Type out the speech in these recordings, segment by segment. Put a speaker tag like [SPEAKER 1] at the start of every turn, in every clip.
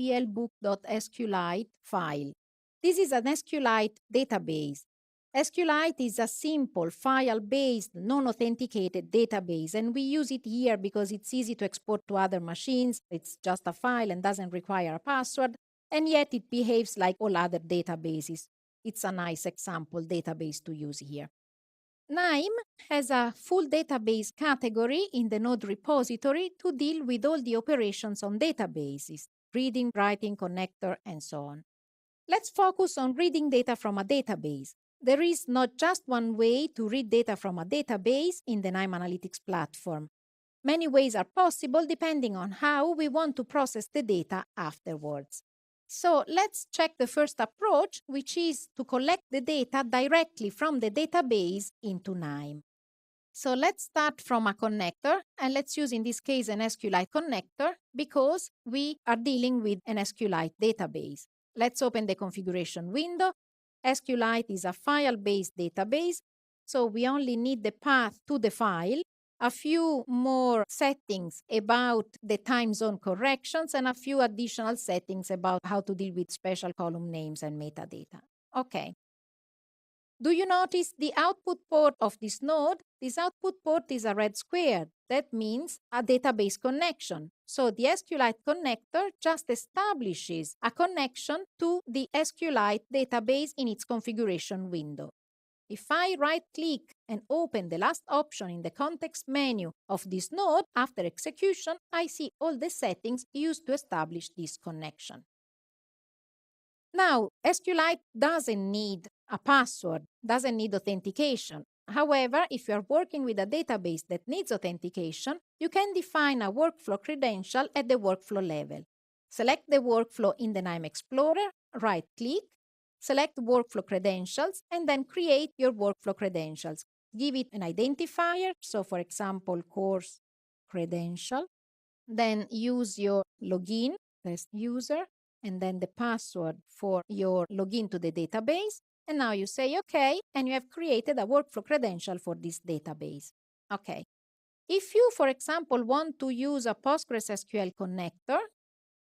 [SPEAKER 1] kblbook.sqlite file. This is an SQLite database. SQLite is a simple file-based, non-authenticated database, and we use it here because it's easy to export to other machines. It's just a file and doesn't require a password, and yet it behaves like all other databases. It's a nice example database to use here. Knime has a full database category in the node repository to deal with all the operations on databases, reading, writing, connector, and so on. Let's focus on reading data from a database. There is not just one way to read data from a database in the Knime Analytics platform. Many ways are possible depending on how we want to process the data afterwards. So let's check the first approach, which is to collect the data directly from the database into Knime. So let's start from a connector, and let's use in this case an SQLite connector because we are dealing with an SQLite database. Let's open the configuration window. SQLite is a file-based database, so we only need the path to the file, a few more settings about the time zone corrections, and a few additional settings about how to deal with special column names and metadata. Okay. Do you notice the output port of this node? This output port is a red square. That means a database connection. So the SQLite connector just establishes a connection to the SQLite database in its configuration window. If I right-click and open the last option in the context menu of this node, after execution, I see all the settings used to establish this connection. Now, SQLite doesn't need a password, doesn't need authentication. However, if you are working with a database that needs authentication, you can define a workflow credential at the workflow level. Select the workflow in the Knime Explorer, right-click, select workflow credentials, and then create your workflow credentials. Give it an identifier, so for example, course credential. Then use your login, test user, and then the password for your login to the database. And now you say OK, and you have created a workflow credential for this database. OK. If you, for example, want to use a PostgreSQL connector,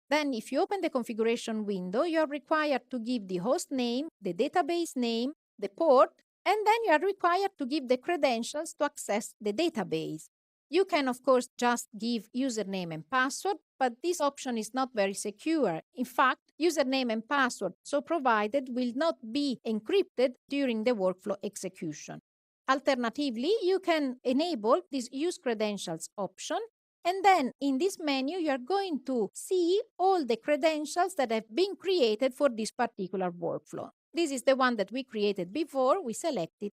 [SPEAKER 1] then if you open the configuration window, you are required to give the host name, the database name, the port, and then you are required to give the credentials to access the database. You can, of course, just give username and password, but this option is not very secure. In fact, username and password so provided will not be encrypted during the workflow execution. Alternatively, you can enable this Use Credentials option, and then in this menu, you are going to see all the credentials that have been created for this particular workflow. This is the one that we created before, we selected.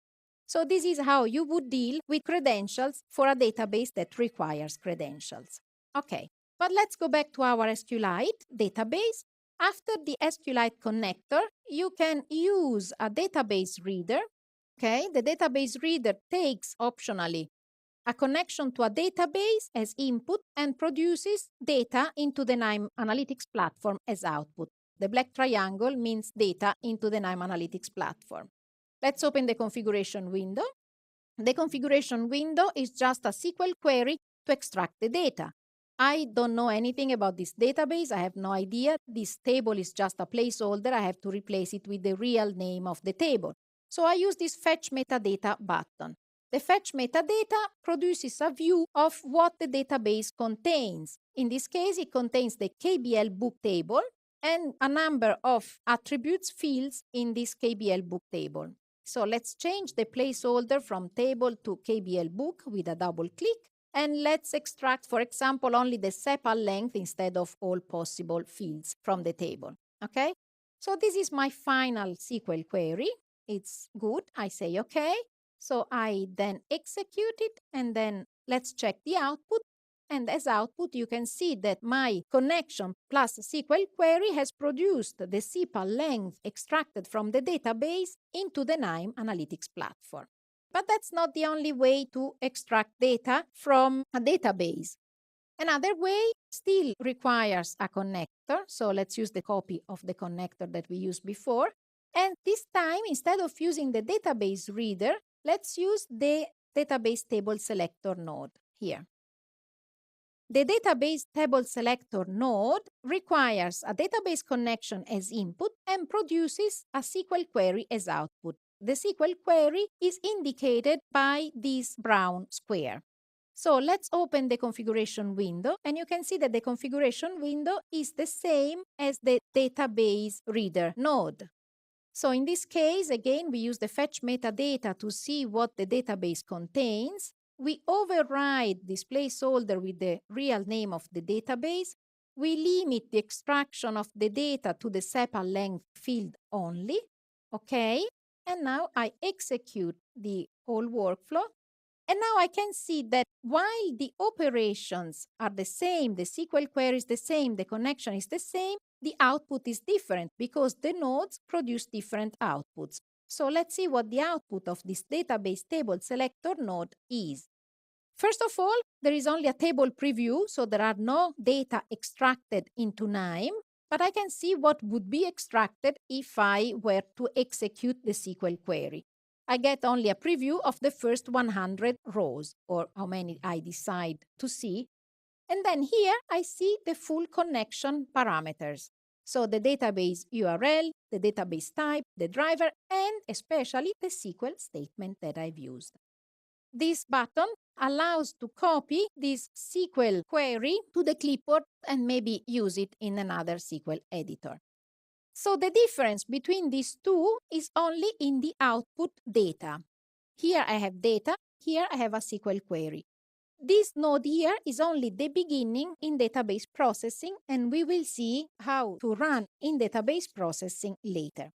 [SPEAKER 1] So this is how you would deal with credentials for a database that requires credentials. Okay, but let's go back to our SQLite database. After the SQLite connector, you can use a database reader. Okay, the database reader takes optionally a connection to a database as input and produces data into the Knime Analytics platform as output. The black triangle means data into the Knime Analytics platform. Let's open the configuration window. The configuration window is just a SQL query to extract the data. I don't know anything about this database. I have no idea. This table is just a placeholder. I have to replace it with the real name of the table. So I use this Fetch Metadata button. The Fetch Metadata produces a view of what the database contains. In this case, it contains the KBL book table and a number of attributes fields in this KBL book table. So let's change the placeholder from table to KBL book with a double click. And let's extract, for example, only the sepal length instead of all possible fields from the table. Okay? So this is my final SQL query. It's good. I say OK. So I then execute it, and then let's check the output. And as output, you can see that my connection plus SQL query has produced the sepal length extracted from the database into the Knime Analytics platform. But that's not the only way to extract data from a database. Another way still requires a connector. So let's use the copy of the connector that we used before. And this time, instead of using the database reader, let's use the database table selector node here. The database table selector node requires a database connection as input and produces a SQL query as output. The SQL query is indicated by this brown square. So let's open the configuration window, and you can see that the configuration window is the same as the database reader node. So in this case, again, we use the fetch metadata to see what the database contains. We override this placeholder with the real name of the database. We limit the extraction of the data to the SEPA length field only. Okay, and now I execute the whole workflow. And now I can see that while the operations are the same, the SQL query is the same, the connection is the same, the output is different because the nodes produce different outputs. So let's see what the output of this database table selector node is. First of all, there is only a table preview, so there are no data extracted into Knime, but I can see what would be extracted if I were to execute the SQL query. I get only a preview of the first 100 rows, or how many I decide to see. And then here I see the full connection parameters. So the database URL, the database type, the driver, and especially the SQL statement that I've used. This button allows to copy this SQL query to the clipboard and maybe use it in another SQL editor. So the difference between these two is only in the output data. Here I have data, here I have a SQL query. This node here is only the beginning in database processing, and we will see how to run in database processing later.